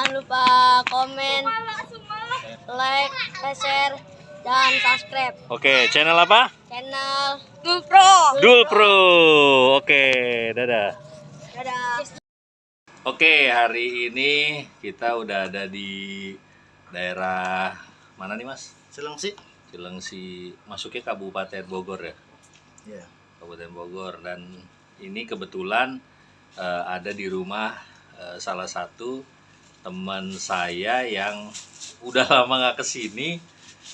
Jangan lupa komen, like, share, dan subscribe. Oke, channel apa? Channel Dulpro. Dulpro. Oke, dadah. Dadah. Oke, hari ini kita udah ada di daerah mana nih, Mas? Cilengsi. Cilengsi, masuknya Kabupaten Bogor ya? Iya. Kabupaten Bogor. Dan ini kebetulan ada di rumah salah satu teman saya yang udah lama nggak kesini,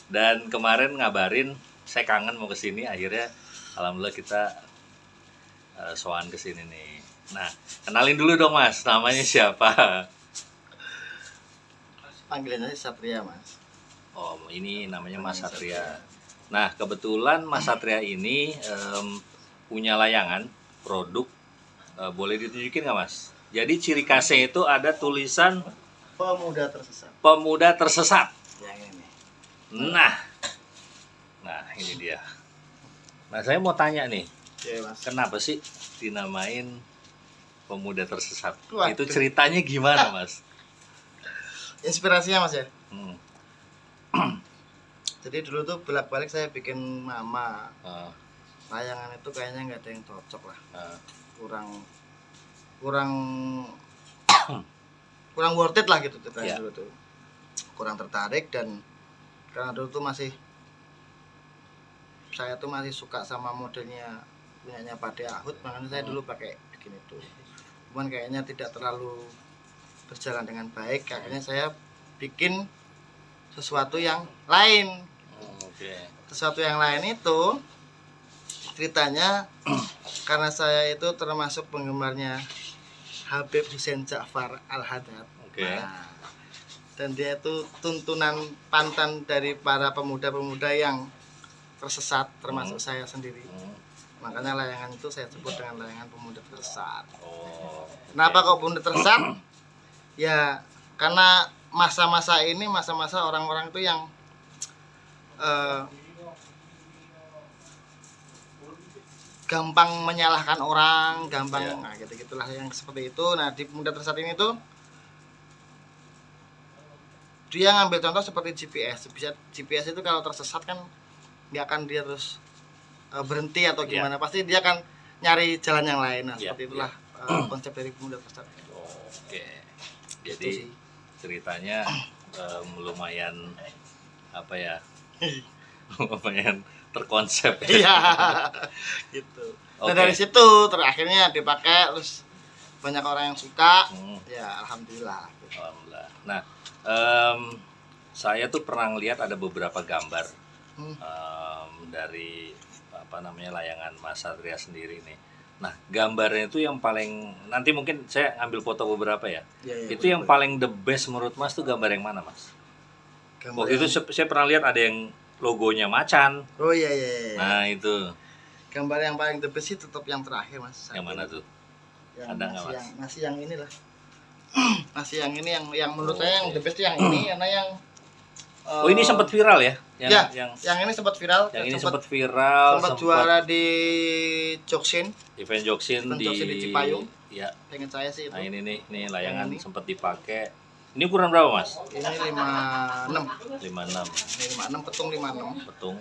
dan kemarin ngabarin saya kangen mau kesini. Akhirnya alhamdulillah kita sowan kesini nih. Nah, kenalin dulu dong Mas, namanya siapa? Panggilan aja Satria, Mas. Oh, ini namanya Mas Satria. Nah, kebetulan Mas Satria ini punya layangan produk. Boleh ditunjukin nggak Mas? Jadi ciri khasnya itu ada tulisan Pemuda tersesat. Pemuda Tersesat. Yang ini. Nah ini dia. Nah, saya mau tanya nih, Iya, Mas. kenapa sih dinamain Pemuda Tersesat? Waduh. Itu ceritanya gimana Mas? Inspirasinya, Mas ya. Hmm. Jadi dulu tuh bolak-balik saya bikin mama. Uh, Layangan itu kayaknya nggak ada yang cocok lah. uh, kurang worth it lah gitu ceritanya. Iya. Dulu tuh kurang tertarik, dan karena dulu tuh saya tuh masih suka sama modelnya punyanya Pade Ahud, makanya saya dulu pakai begini tuh. Cuman kayaknya tidak terlalu berjalan dengan baik, akhirnya saya bikin sesuatu yang lain. Oke. Sesuatu yang lain itu ceritanya karena saya itu termasuk penggemarnya Habib Hussein Ja'far Al-Haddad. Oke. Nah, dan dia itu tuntunan pantan dari para pemuda-pemuda yang tersesat, termasuk saya sendiri. Makanya layangan itu saya sebut dengan layangan pemuda tersesat. Oh. Kenapa kok pemuda tersesat? Ya karena masa-masa ini masa-masa orang-orang itu yang gampang menyalahkan orang, gampang, Iya. nah gitu-gitulah yang seperti itu. Nah, di pemuda tersesat ini tuh dia ngambil contoh seperti GPS. GPS itu kalau tersesat kan nggak akan dia terus berhenti atau Iya. gimana, pasti dia akan nyari jalan yang lain. Nah, Iya, seperti itulah konsep dari pemuda tersesat. Oke. Gitu Jadi sih. ceritanya lumayan apa ya? Lumayan terkonsep. Iya, gitu. Oke. Nah dari situ terakhirnya dipakai, terus banyak orang yang suka. Ya alhamdulillah. Alhamdulillah. Nah, saya tuh pernah lihat ada beberapa gambar dari apa namanya layangan Mas Satria sendiri nih. Nah, gambarnya itu yang paling, nanti mungkin saya ambil foto beberapa ya. Ya, Itu yang paling the best menurut Mas tuh gambar yang mana Mas? Waktu itu saya pernah lihat ada yang logonya macan. Oh iya. Nah itu. Gambar yang paling the best sih tetap yang terakhir, Mas. Yang mana tuh? Yang Ada nggak, Mas? Masih yang inilah. Masih yang ini yang menurut saya yang the best yang ini, karena yang Oh ini sempat viral ya? Yang ini sempat viral. ini sempat viral. Sempat juara di Joksin. Event Joksin Event di Joksin di Cipayung. Ya. Pengen saya sih itu. Nah ini nih layangan Yang ini. sempat dipakai. Ini ukuran berapa Mas? Ini 56. 56 Ini 56, petung 56. petung.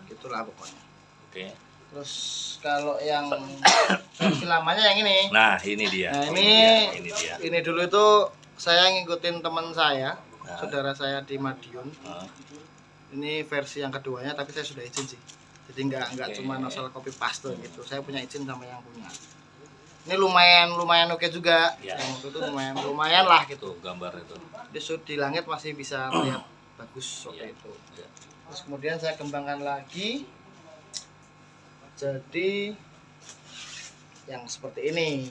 Gitulah pokoknya. Oke. Terus kalau yang versi lamanya yang ini. Nah ini dia. Nah Ini dia. ini dulu itu saya ngikutin teman saya, saudara saya di Madiun. Ini versi yang keduanya, tapi saya sudah izin sih. Jadi nggak cuma asal copy paste gitu. Saya punya izin sama yang punya. Ini lumayan oke juga. Ya. Yang itu lumayan lah gitu. Tuh gambar itu. Di langit masih bisa melihat bagus Ya. waktu itu. Ya. Terus kemudian saya kembangkan lagi jadi yang seperti ini.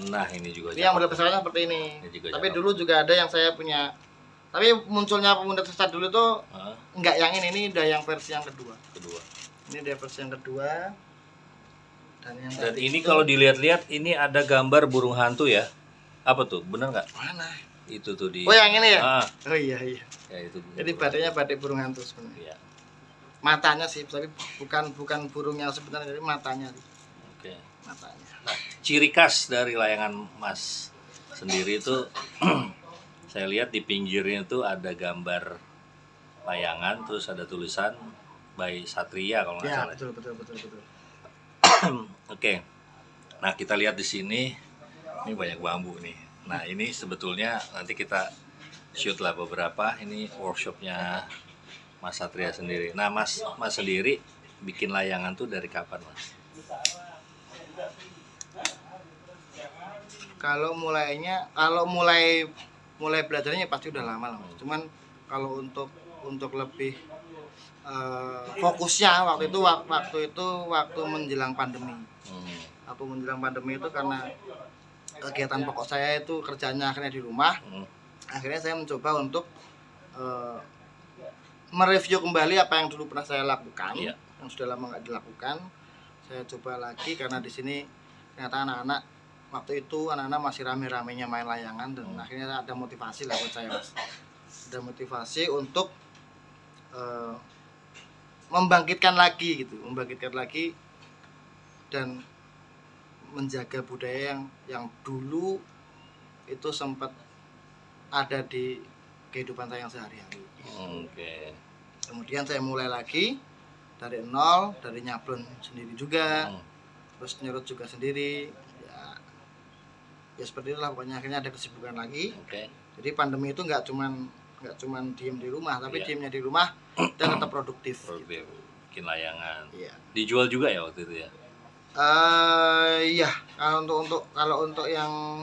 Nah ini juga. Ini yang model pesawatnya seperti ini. Ini juga Tapi cakep. dulu juga ada yang saya punya. Tapi munculnya pemuda tersesat dulu tuh enggak yang ini udah yang versi yang kedua. Ini dia versi yang kedua. Dan Dan ini kalau dilihat-lihat ini ada gambar burung hantu ya. Apa tuh? Bener nggak? mana? Itu tuh di. Oh yang ini ya? Ah, Oh iya. ya itu. Jadi badainya badai burung hantu sebenarnya. Iya. Matanya sih, tapi bukan burung yang sebenarnya, jadi matanya sih. Oke. Matanya. Nah, ciri khas dari layangan Mas sendiri itu Saya lihat di pinggirnya tuh ada gambar layangan, terus ada tulisan by Satria kalau nggak Ya, salah. betul. Oke. Nah, kita lihat di sini, ini banyak bambu nih. Nah, ini sebetulnya nanti kita shoot lah beberapa. Ini workshopnya Mas Satria sendiri. Nah, Mas sendiri bikin layangan tuh dari kapan, Mas? Kalau mulai belajarnya pasti udah lama lah, Mas. Cuman kalau untuk lebih fokusnya waktu itu menjelang pandemi. Waktu menjelang pandemi itu karena kegiatan pokok saya itu kerjanya akhirnya di rumah. Akhirnya saya mencoba untuk mereview kembali apa yang dulu pernah saya lakukan, yang sudah lama nggak dilakukan. Saya coba lagi karena di sini ternyata anak-anak waktu itu masih rame-ramenya main layangan, dan akhirnya ada motivasi lah buat saya, Mas. Ada motivasi untuk membangkitkan lagi dan menjaga budaya yang dulu itu sempat ada di kehidupan saya yang sehari-hari. Oke. Kemudian saya mulai lagi dari nol, dari nyablon sendiri juga, terus nyerut juga sendiri. Ya seperti itulah pokoknya, akhirnya ada kesibukan lagi. Jadi pandemi itu nggak cuman diem di rumah, tapi diemnya di rumah dan tetap produktif. Gitu. Bikin layangan. Iya. Dijual juga ya waktu itu ya? Iya, kalau untuk yang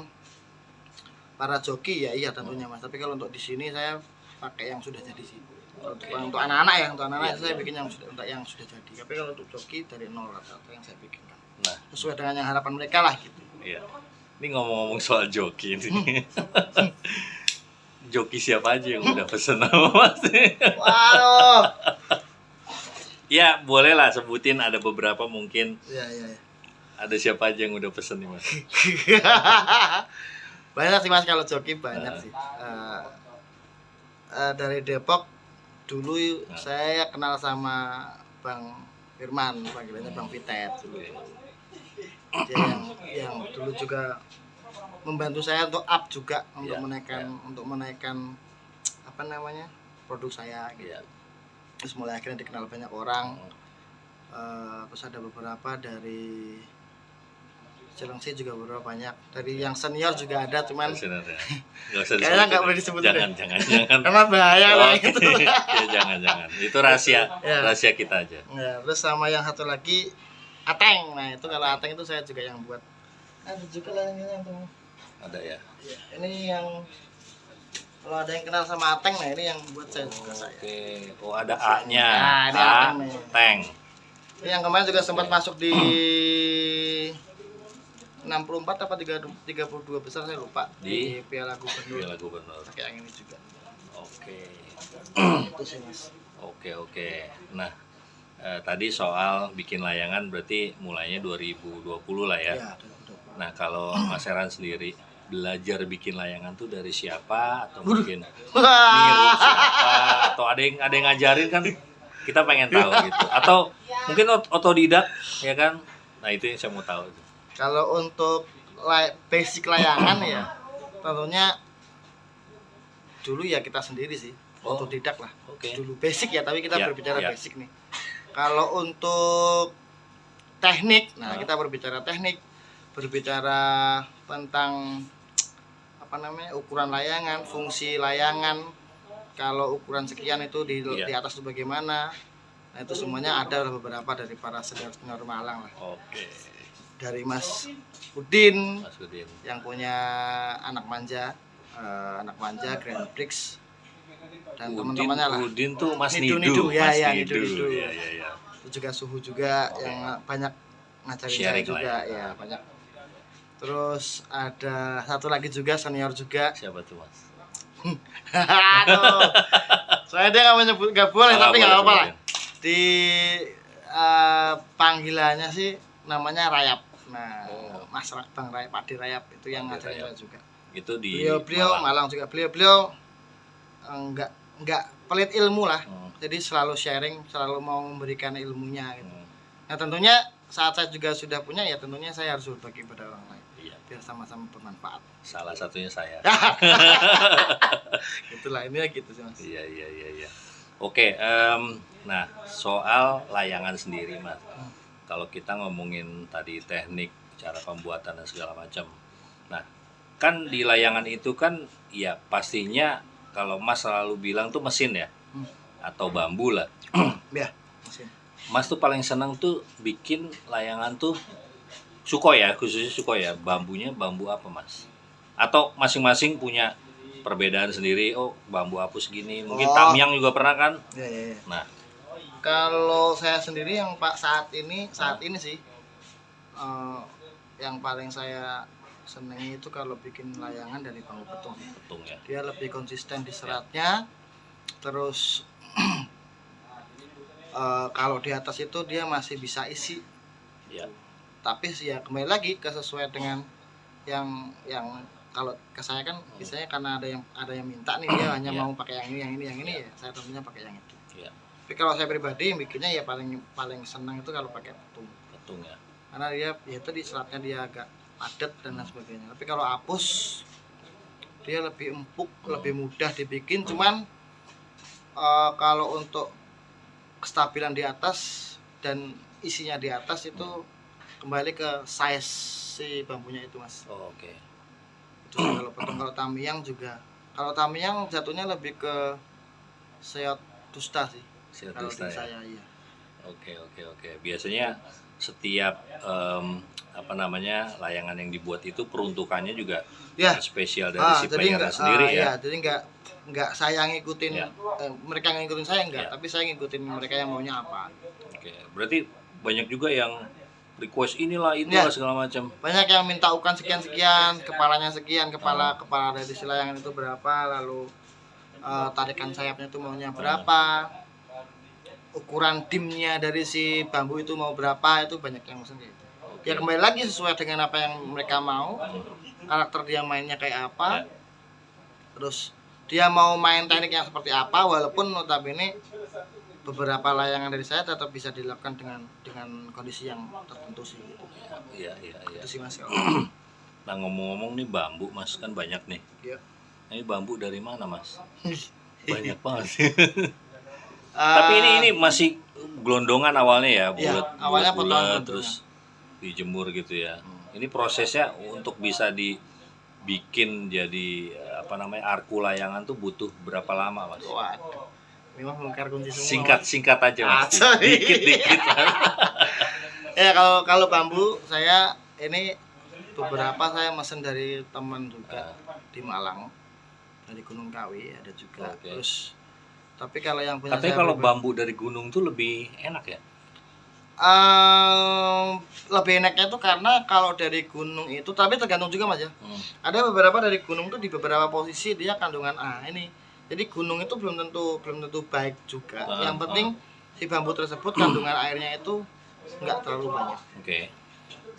para joki ya iya tentunya, Mas. Tapi kalau untuk di sini saya pakai yang sudah jadi sih. Untuk anak-anak ya, saya bikin yang sudah jadi. Tapi kalau untuk joki dari nol atau yang saya bikinkan. Nah, sesuai dengan yang harapan mereka lah gitu. Iya. Ini ngomong-ngomong soal joki ini. Joki siapa aja yang udah pesen sama Mas? Waduh. Ya, boleh lah sebutin, ada beberapa mungkin. Iya. Ada siapa aja yang udah pesen nih, Mas? Banyak sih, Mas, kalau joki banyak sih. Dari Depok dulu saya kenal sama Bang Firman, panggilannya Bang Vitet dulu. Dia yang dulu juga membantu saya untuk up juga, untuk menaikkan apa namanya produk saya gitu. Terus mulai akhirnya dikenal banyak orang. Terus ada beberapa dari Cilengsi juga beberapa banyak. Dari yang senior juga ada, cuman kayaknya nggak boleh disebut. Jangan. Karena bahaya lah gitu. Ya, jangan. Itu rahasia kita aja. Ya, terus sama yang satu lagi Ateng. Nah, itu kalau Ateng itu saya juga yang buat. Ada juga layangannya tuh. Ada ya. Ini yang kalau ada yang kenal sama Ateng, nah ini yang buat saya juga saya. Oke. Oh, ada A-nya. Nah, ini Ateng nih. Teng. Ini yang kemarin juga sempat masuk di 64 apa 32 besar, saya lupa, di Piala Gubernur. Pakai yang ini juga. Oke. Itu sih, Mas. Oke. Nah, tadi soal bikin layangan berarti mulainya 2020 lah ya. Ya, 2020. Nah, kalau Mas Heran sendiri belajar bikin layangan tuh dari siapa, atau mungkin niru siapa, atau ada yang ngajarin kan, kita pengen tahu gitu, atau mungkin otodidak ya kan? Nah, itu yang saya mau tahu. Kalau untuk basic layangan ya tentunya dulu ya kita sendiri sih, otodidak lah. Dulu basic ya, tapi kita berbicara basic nih. Kalau untuk teknik, nah kita berbicara teknik, berbicara tentang apa namanya ukuran layangan, fungsi layangan. Kalau ukuran sekian itu di atas itu bagaimana? Nah, itu semuanya ada beberapa dari para senior Malang lah. Dari Mas Udin yang punya anak manja Grand Prix, dan teman-temannya lah. Udin tuh Mas Nidu. Nidu. Ya. Itu juga Suhu juga yang banyak ngajarin saya juga ya, banyak. Terus ada satu lagi juga senior juga. Siapa tuh, Mas? Aduh. Soalnya dia nggak boleh, tapi nggak apa-apa lah. Di panggilannya sih namanya Rayap. Nah, Mas Bang Rayap, Pak Di Rayap itu yang ngajarin saya juga. Itu di beliau Malang juga. Beliau enggak pelit ilmu lah. Jadi selalu sharing, selalu mau memberikan ilmunya gitu. Nah, tentunya saat saya juga sudah punya, ya tentunya saya harus berbagi pada orang lain. Biar sama-sama bermanfaat. Salah satunya saya. Itulah ini ya gitu sih Mas. Iya. Oke, nah soal layangan sendiri Mas. Kalau kita ngomongin tadi teknik, cara pembuatan dan segala macam. Nah, kan di layangan itu kan ya pastinya kalau Mas selalu bilang tuh mesin ya, atau bambu lah. Ya, mesin. Mas tuh paling senang tuh bikin layangan tuh Sukhoi ya, khususnya Sukhoi ya. Bambunya bambu apa Mas? Atau masing-masing punya perbedaan sendiri. Oh, bambu apus gini. Mungkin Tamyang juga pernah kan? Ya. Nah, Kalau saya sendiri yang Pak saat ini sih yang paling saya senangi itu kalau bikin layangan dari bambu petung. petung ya. Dia lebih konsisten di seratnya. Terus kalau di atas itu dia masih bisa isi. Ya. Tapi ya kembali lagi ke sesuai dengan yang kalau ke saya kan biasanya karena ada yang minta nih dia hanya mau pakai yang ini ya saya tentunya pakai yang itu. Ya. Tapi kalau saya pribadi bikinnya ya paling senang itu kalau pakai petung. Petung ya. Karena dia ya itu di seratnya dia agak padat dan lain sebagainya. Tapi kalau apus dia lebih empuk, lebih mudah dibikin. Cuman kalau untuk kestabilan di atas dan isinya di atas itu kembali ke size si bambunya itu Mas. Oh, oke. Itu sih kalau petung. Kalau Tamyang juga. Kalau Tamyang jatuhnya lebih ke seot dusta sih. Seot Kalau dusta di ya. saya iya. Oke. Biasanya setiap layangan yang dibuat itu peruntukannya juga Ya. spesial dari si player sendiri ya. Jadi nggak saya ngikutin Ya. mereka ngikutin saya enggak, Ya. tapi saya ngikutin mereka yang maunya apa. Oke. Berarti banyak juga yang request inilah itulah segala macam. Banyak yang minta ukuran sekian, kepalanya sekian, kepala dari si layangan itu berapa, lalu tarikan sayapnya itu maunya berapa, ukuran dimnya dari si bambu itu mau berapa, itu banyak yang mesen gitu. Ya kembali lagi sesuai dengan apa yang mereka mau, karakter dia mainnya kayak apa, terus dia mau main teknik yang seperti apa, walaupun notabene beberapa layangan dari saya tetap bisa dilakukan dengan kondisi yang tertentu sih gitu. Iya. Itu sih Mas. Nah, ngomong-ngomong nih bambu Mas kan banyak nih. Iya. Ini bambu dari mana Mas? Banyak banget. Tapi ini masih gelondongan awalnya ya, bulat, awalnya bulat potongan terus dijemur gitu ya. Ini prosesnya untuk bisa dibikin jadi arku layangan tuh butuh berapa lama Mas? Waduh. Memang bongkar kunci semua. Singkat aja Mas. Sorry. Dikit. Ya kalau bambu saya ini beberapa saya mesen dari teman juga di Malang, dari Gunung Kawi ada juga. Oke. Terus tapi kalau yang punya Katanya saya kalau pribadi- bambu dari gunung tuh lebih enak ya? lebih enaknya itu karena kalau dari gunung itu, tapi tergantung juga Mas ya. Ada beberapa dari gunung tuh di beberapa posisi dia kandungan A ini. Jadi gunung itu belum tentu baik juga. Yang penting si bambu tersebut kandungan airnya itu enggak terlalu banyak. Oke.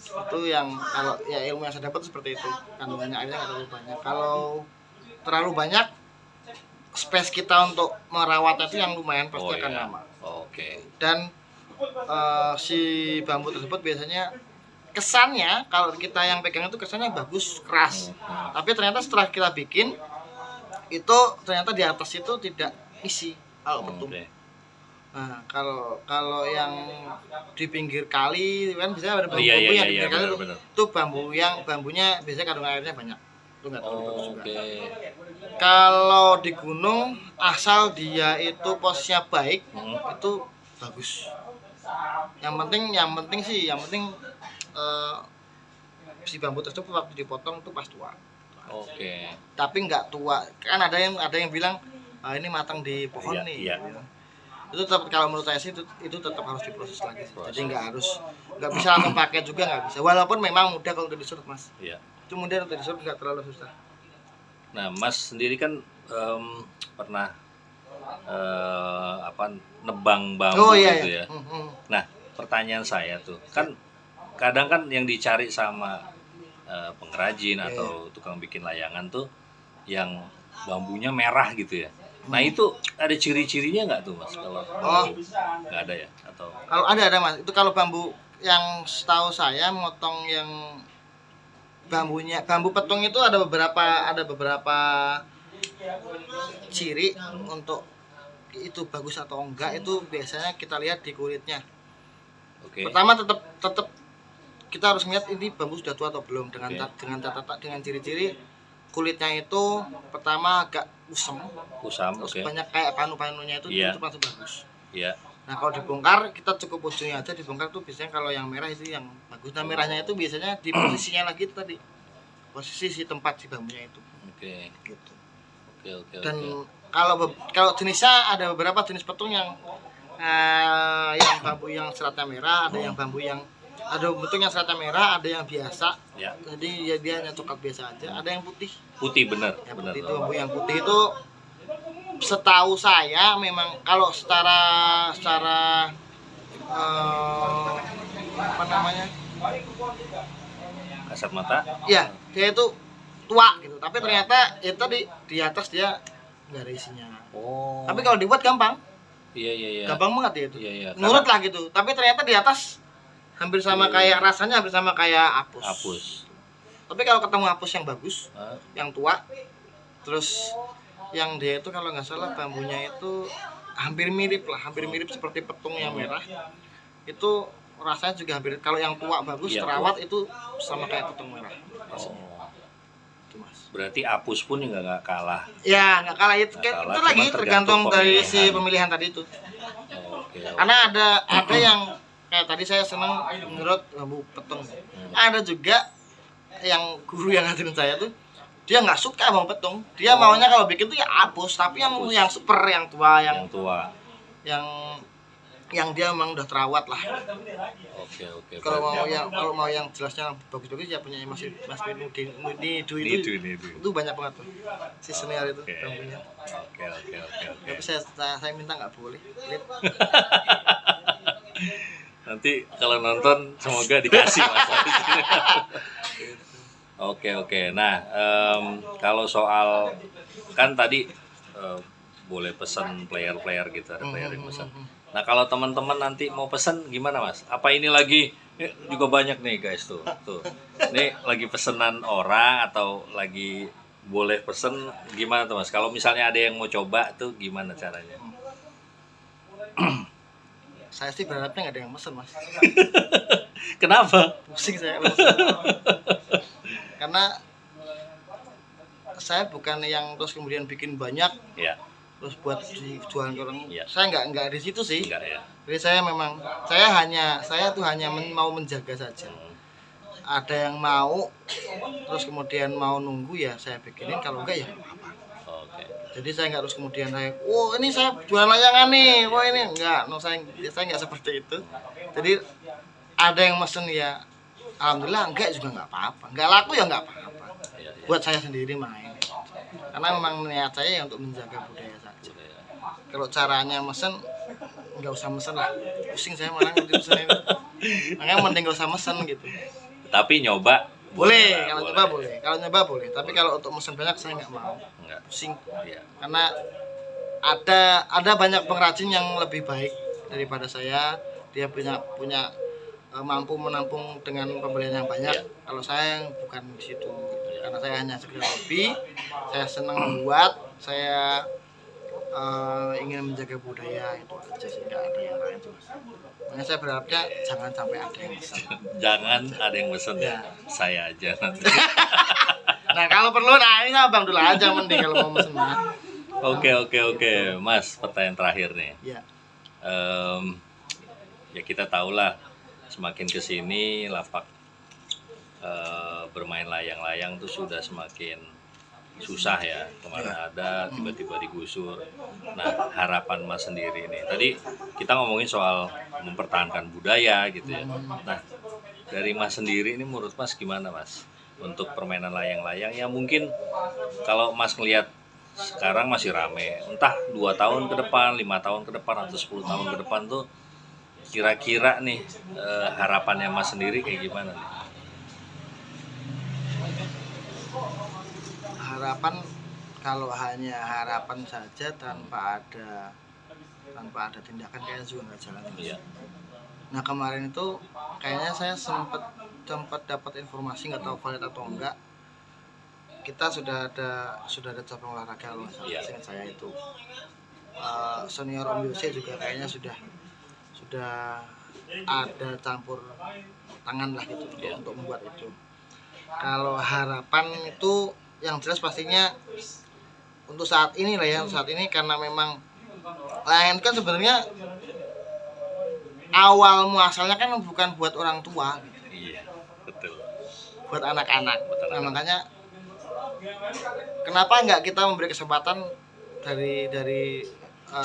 Itu yang kalau ya ilmu yang saya dapat seperti itu. Kandungannya airnya enggak terlalu banyak. Kalau terlalu banyak space kita untuk merawatnya itu yang lumayan pasti akan lama. Oke. Dan si bambu tersebut biasanya kesannya kalau kita yang pegang itu kesannya bagus, keras. Tapi ternyata setelah kita bikin itu ternyata di atas itu tidak isi kalau petung. Nah, kalau yang di pinggir kali kan biasanya ada bambu yang di pinggir kali itu bambunya biasanya kandungan airnya banyak. Itu enggak terlalu bagus juga. Kalau di gunung asal dia itu posisinya baik, itu bagus. Yang penting si bambu tersebut waktu dipotong itu pas tua. Oke. Tapi nggak tua. Kan ada yang bilang ini matang di pohon nih. Iya. Itu tetap kalau menurut saya sih itu tetap harus diproses lagi. Jadi nggak bisa langsung pakai juga nggak bisa. Walaupun memang mudah kalau udah disurut Mas. Iya. Itu mudah untuk disurut nggak terlalu susah. Nah, Mas sendiri kan pernah nebang bambu gitu ya. Nah, pertanyaan saya tuh kan kadang kan yang dicari sama pengrajin atau tukang bikin layangan tuh yang bambunya merah gitu ya. Nah, itu ada ciri-cirinya nggak tuh Mas kalau bambu? Nggak ada ya atau? Kalau ada Mas. Itu kalau bambu yang setahu saya motong yang bambu petung itu ada beberapa ciri untuk itu bagus atau enggak itu biasanya kita lihat di kulitnya. Oke. Pertama tetap kita harus lihat ini bambu sudah tua atau belum dengan Oke. dengan ciri-ciri kulitnya itu pertama agak kusam, terus Oke. banyak kayak panu-panunya itu Iya. itu masih bagus. Iya. Nah kalau dibongkar kita cukup ujungnya aja dibongkar tuh biasanya kalau yang merah itu yang bagus. Nah merahnya itu biasanya di posisinya lagi itu tadi posisi si tempat si bambunya itu. Oke. Gitu. Oke. Dan kalau jenisnya ada beberapa jenis petung yang bambu yang seratnya merah, ada yang bambu yang ada bentuk yang seratnya merah, ada yang biasa. Ya. Jadi ya dia hanya coklat biasa aja. Ada yang putih. Putih bener. Yang Bener. putih itu bambu yang putih itu setahu saya memang kalau secara apa namanya? Kasat mata. Ya, dia itu tua gitu. Tapi ternyata itu di atas dia nggak ada isinya. Oh. Tapi kalau dibuat gampang. Iya. Gampang banget dia itu. Iya. Nurut lah gitu. Tapi ternyata di atas hampir sama kayak rasanya hampir sama kayak apus. Hapus. Tapi kalau ketemu apus yang bagus, Hah? yang tua, terus yang dia itu kalau nggak salah bambunya itu hampir mirip seperti petung yang merah. Itu rasanya juga hampir kalau yang tua bagus Iya, terawat itu sama kayak petung merah. Oh. Itu Mas. Berarti apus pun juga nggak kalah. Ya nggak kalah itu, Nggak kalah, itu lagi cuman tergantung tergantung dari pemilihan. si pemilihan tadi itu. Oke. Karena ada yang kayak tadi saya senang menurut bambu petung. Ada juga yang guru yang ngajarin saya tuh dia nggak suka bambu petung. Dia maunya kalau bikin tuh ya apus, tapi yang super yang tua Yang tua. yang dia memang udah terawat lah. Oke. Kalau mau yang jelasnya bagus-bagus ya punya Mas Nidu itu. Itu banyak banget tuh. Si senior itu Oke. bambunya. Oke. Tapi saya minta nggak boleh. Lihat. Nanti kalau nonton semoga dikasih Mas. Oke. Nah, kalau soal kan tadi boleh pesan player gitu, ada player yang pesan. Nah, kalau teman-teman nanti mau pesan gimana Mas? Apa ini lagi juga banyak nih guys tuh. Ini lagi pesanan orang atau lagi boleh pesen gimana tuh Mas? Kalau misalnya ada yang mau coba tuh gimana caranya? Saya sih berharapnya nggak ada yang pesen Mas. Kenapa? Pusing saya. Karena saya bukan yang terus kemudian bikin banyak Ya, terus buat dijual ke orang. Iya. Saya nggak di situ sih. enggak ya. Jadi saya hanya mau menjaga saja. Ada yang mau terus kemudian mau nunggu ya saya bikinin, kalau enggak ya nggak apa-apa. Oke. Jadi saya nggak harus kemudian ini saya jualan layangan nih, ini enggak, saya nggak seperti itu. Jadi ada yang mesen ya, alhamdulillah, enggak juga nggak apa-apa, nggak laku ya nggak apa-apa. Iya. Buat saya sendiri main, karena memang niat saya ya untuk menjaga budaya saja. Kalau caranya mesen, nggak usah mesen lah, pusing saya malah nanti mesen itu. Makanya mending nggak usah mesen gitu. Tapi nyoba Boleh, kalau nyoba boleh. Kalau nyoba boleh, tapi kalau untuk mesen banyak saya nggak mau. Enggak. Pusing. Iya. Karena ada banyak pengrajin yang lebih baik daripada saya. Dia punya mampu menampung dengan pembelian yang banyak. Iya. Kalau saya bukan di situ. Karena saya hanya sekedar hobi, saya senang membuat, saya ingin menjaga budaya, itu aja sih, nggak ada yang lain. Makanya saya berharapnya jangan sampai ada yang pesan. Jangan ada yang pesen ya. Ya. Saya aja nanti. Nah kalau perlu, ini sama Bang Dula aja mending kalau mau mesen mah. Oke. Mas, pertanyaan terakhir nih. Ya. Ya kita tahulah semakin kesini lapak bermain layang-layang tuh sudah semakin susah ya. Kemarin ada tiba-tiba digusur. Nah, harapan Mas sendiri nih. Tadi kita ngomongin soal mempertahankan budaya gitu ya. Nah, dari Mas sendiri ini menurut Mas gimana Mas untuk permainan layang-layang yang mungkin kalau Mas ngelihat sekarang masih rame, entah 2 tahun ke depan, 5 tahun ke depan atau 10 tahun ke depan tuh kira-kira nih harapannya Mas sendiri kayak gimana nih? Harapan, kalau hanya harapan saja tanpa ada tindakan kayaknya juga nggak jalan. Iya. Nah kemarin itu kayaknya saya sempat dapat informasi, nggak tahu valid atau enggak, kita sudah ada cabang olahraga loh. Iya. Seingat saya itu senior Om Yose juga kayaknya sudah ada campur tangan lah gitu Iya. untuk membuat itu. Kalau harapan itu yang jelas pastinya untuk saat ini lah ya, saat ini karena memang layangan kan sebenarnya awal muasalnya kan bukan buat orang tua gitu. Iya, betul. Buat anak-anak. Buat Nah, anak-anak. makanya kenapa nggak kita memberi kesempatan dari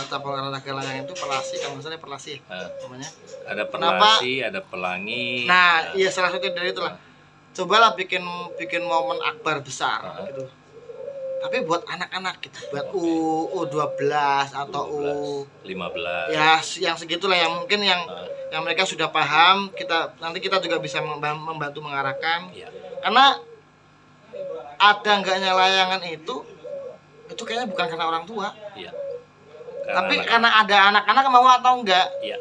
cabang olahraga layangan itu pelasi, kalau nggak salah pelasi ya, Nah, namanya. ada Kenapa? pelasi, ada pelangi. Nah, iya salah satu dari itulah. Cobalah bikin momen akbar besar gitu. Tapi buat anak-anak gitu, buat U12 atau 15. ya yang segitulah yang mungkin yang mereka sudah paham, nanti kita juga bisa membantu mengarahkan. Iya. Karena ada enggaknya layangan itu kayaknya bukan karena orang tua, Iya. tapi anak-anak. karena ada anak-anak mau atau enggak. Iya.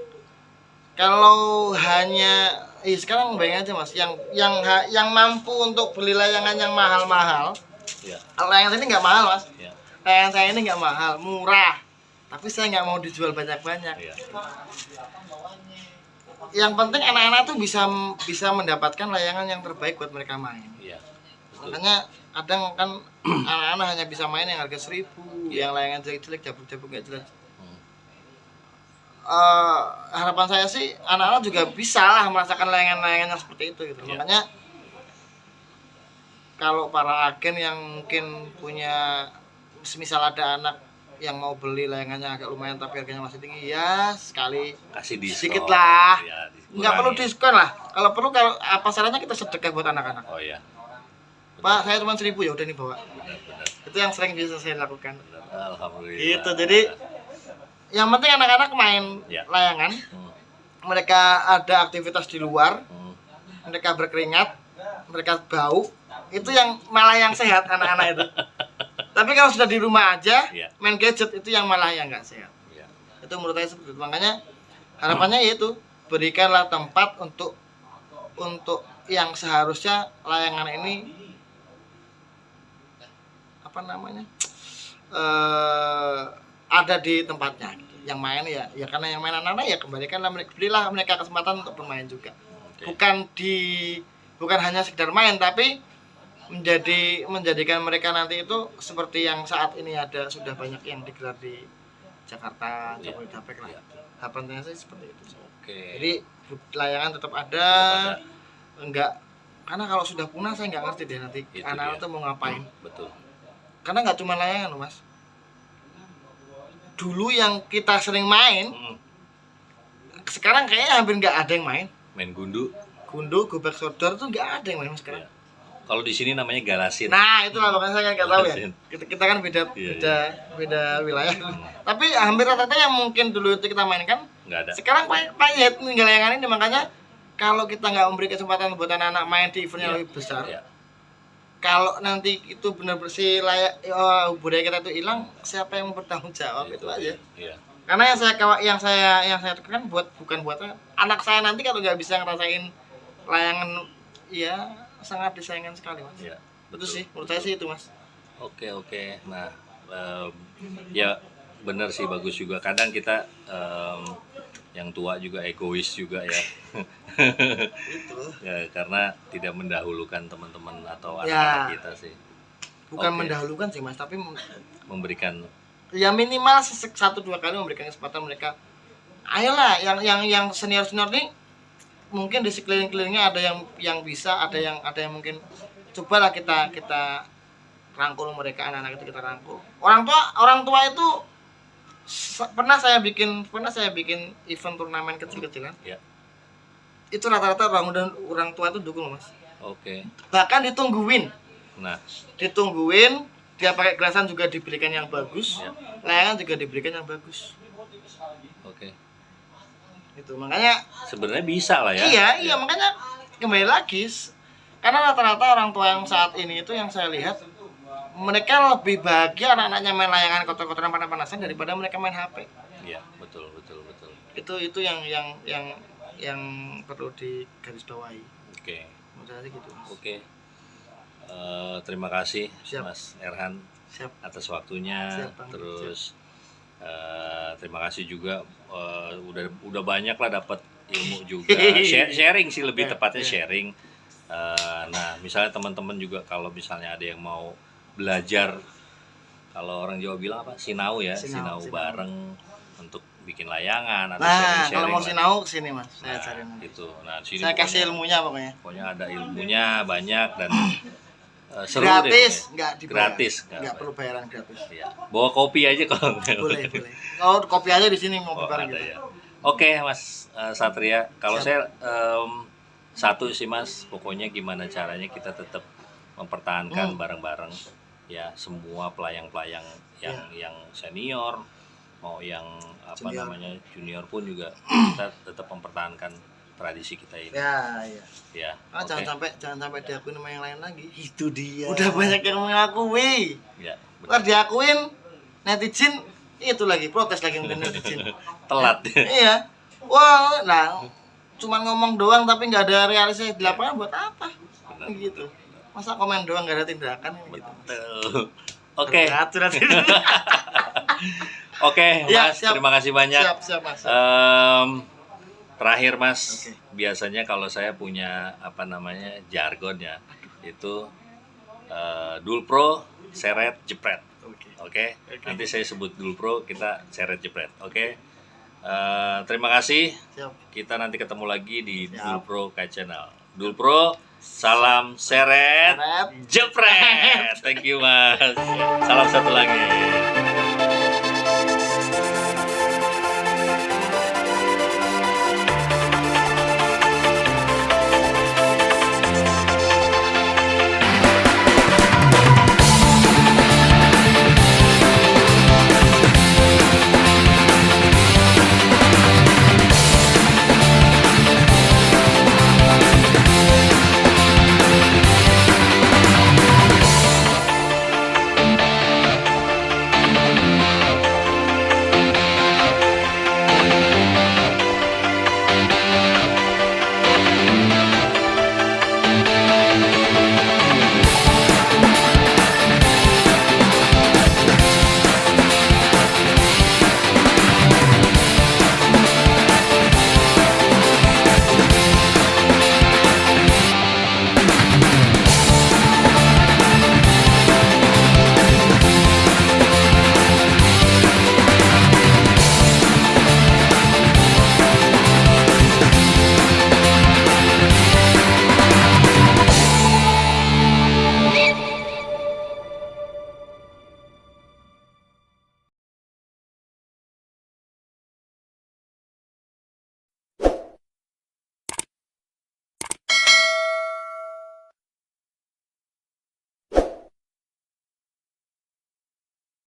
Kalau hanya sekarang bayangin aja Mas, yang mampu untuk beli layangan yang mahal-mahal. Iya. Kalau layangan ini nggak mahal Mas, Iya. layangan saya ini nggak mahal, murah. Tapi saya nggak mau dijual banyak-banyak. Iya. Yang penting anak-anak tuh bisa mendapatkan layangan yang terbaik buat mereka main. Iya. Betul. Makanya kadang kan anak-anak hanya bisa main yang harga 1.000, yang layangan jelek-jelek, jabuk-jabuk nggak jelas. Harapan saya sih anak-anak juga bisa lah merasakan layangan-layangan yang seperti itu gitu. Iya. Makanya kalau para agen yang mungkin punya, semisal ada anak yang mau beli layangannya agak lumayan tapi harganya masih tinggi, ya sekali Kasih diskon. sedikit lah. Ya, Nggak perlu diskon lah. Kalau perlu, kalau apa sarannya kita sedekah buat anak-anak. Oh iya. Pak, saya cuma 1.000 ya udah nih bawa. Benar-benar. Itu yang sering bisa saya lakukan. Alhamdulillah. Gitu. Jadi yang penting anak-anak main Ya. layangan. Hmm. Mereka ada aktivitas di luar, Hmm. mereka berkeringat, mereka bau. Itu yang malah yang sehat anak-anak itu. Tapi kalau sudah di rumah aja, Ya. main gadget itu yang malah yang nggak sehat. Ya. Itu menurut saya seperti itu. Makanya harapannya yaitu berikanlah tempat untuk yang seharusnya layangan ini apa namanya ada di tempatnya. Yang main ya karena yang main anak-anak ya kembalikanlah mereka, berilah mereka kesempatan untuk bermain juga. Oke. Bukan hanya sekedar main, tapi menjadikan mereka nanti itu seperti yang saat ini sudah banyak yang digelar di Jakarta, Iya. Jabodetabek lah. Iya. Harapannya sih seperti itu. Oke. Jadi layangan tetap ada, enggak, karena kalau sudah punah saya nggak ngerti deh nanti Itu anak-anak dia. tuh mau ngapain. Betul. Karena nggak cuma layangan loh Mas. Dulu yang kita sering main, Hmm. sekarang kayaknya hampir nggak ada yang main. Main gundu. Gundu, gobek sodor tuh nggak ada yang main Mas sekarang. Ya. Kalau di sini namanya galasin. Nah itulah makanya saya nggak tahu ya. Galasin. Kita kan beda Iya, beda wilayah. Tapi hampir rata-rata yang mungkin dulu itu kita mainkan, Nggak ada. sekarang payet tinggal layangan ini. Makanya kalau kita nggak memberi kesempatan buat anak-anak main di event yang Iya. lebih besar, Ya. kalau nanti itu benar-benar si budaya kita itu hilang, siapa yang bertanggung jawab? Itu aja. Iya. Karena yang saya tekan bukan buat anak saya nanti kalau nggak bisa ngerasain layangan, ya sangat disayangkan sekali Mas. Iya. Itu Betul. sih menurut saya sih itu Mas. Oke. Nah, ya benar sih, bagus juga. Kadang kita yang tua juga egois juga ya. Itu Ya, karena tidak mendahulukan teman-teman atau Ya. anak-anak kita sih. bukan Oke. mendahulukan sih Mas, tapi Memberikan. ya minimal 1-2 kali memberikan kesempatan mereka. Ayolah yang senior nih, mungkin di sekeliling-kelilingnya ada yang bisa, ada yang mungkin cobalah kita rangkul mereka, anak-anak itu kita rangkul. Orang tua itu pernah saya bikin event turnamen kecil-kecilan. Ya. Itu rata-rata orang tua itu dukung Mas. Oke. Bahkan ditungguin, Nah, dia pakai gelasan juga diberikan yang bagus, Ya. layangan juga diberikan yang bagus. oke. Itu makanya Sebenarnya bisa lah ya. iya makanya kembali lagi, karena rata-rata orang tua yang saat ini itu yang saya lihat, mereka lebih bahagia anak-anaknya main layangan kotor-kotoran panas-panasan daripada mereka main HP. Iya, betul. Itu yang perlu digarisbawahi. Oke. Menurut saya sih gitu. Oke. Terima kasih Siap. Mas Erhan Siap. atas waktunya. Siap, Bang. Terus terima kasih juga udah banyak lah dapat ilmu juga. Sharing sih lebih tepatnya sharing. Nah, misalnya teman-teman juga kalau misalnya ada yang mau belajar, kalau orang Jawa bilang apa? Sinau ya, sinau bareng untuk bikin layangan atau Nah, sharing-sharing kalau mau lah. sinau kesini Mas, saya Nah, ajarin. gitu. Nah, di sini Saya kasih pokoknya- ilmunya pokoknya. Pokoknya ada ilmunya banyak dan seru Gratis, deh. nggak dibayar. Gratis, Nggak perlu bayaran gratis. Ya. Bawa kopi aja kalau nggak Boleh. Kalau kopi aja di sini mau Oh, bareng ada gitu. ya. Oke Mas Satria, kalau Siap. saya satu sih Mas, pokoknya gimana caranya kita tetap mempertahankan bareng-bareng ya semua pelayang-pelayang yang senior mau yang Junior. namanya junior pun juga kita tetap mempertahankan tradisi kita ini. Ya, iya. Ya. Ah, Oke. jangan sampai diakuin sama yang lain lagi. Itu dia. Udah banyak yang mengakui. Ya, Ntar diakuin netizen itu lagi protes lagi mungkin netizen. telat. Iya. Wah, nah cuman ngomong doang tapi nggak ada realisasi di lapangan buat apa? Gitu. Masa komen doang nggak ada tindakan gitu. Betul. Oke. Hati-hati. Oke, Ya, Mas, siap. terima kasih banyak. Siap Mas. Terakhir Mas, Oke. biasanya kalau saya punya jargon ya, itu Dulpro, seret, jepret. Oke. Nanti saya sebut Dulpro, kita seret, jepret. Oke. Terima kasih. Siap. Kita nanti ketemu lagi di Siap. Dulpro K Channel. Dulpro, salam seret, Seret. jepret. Thank you Mas. Salam satu lagi.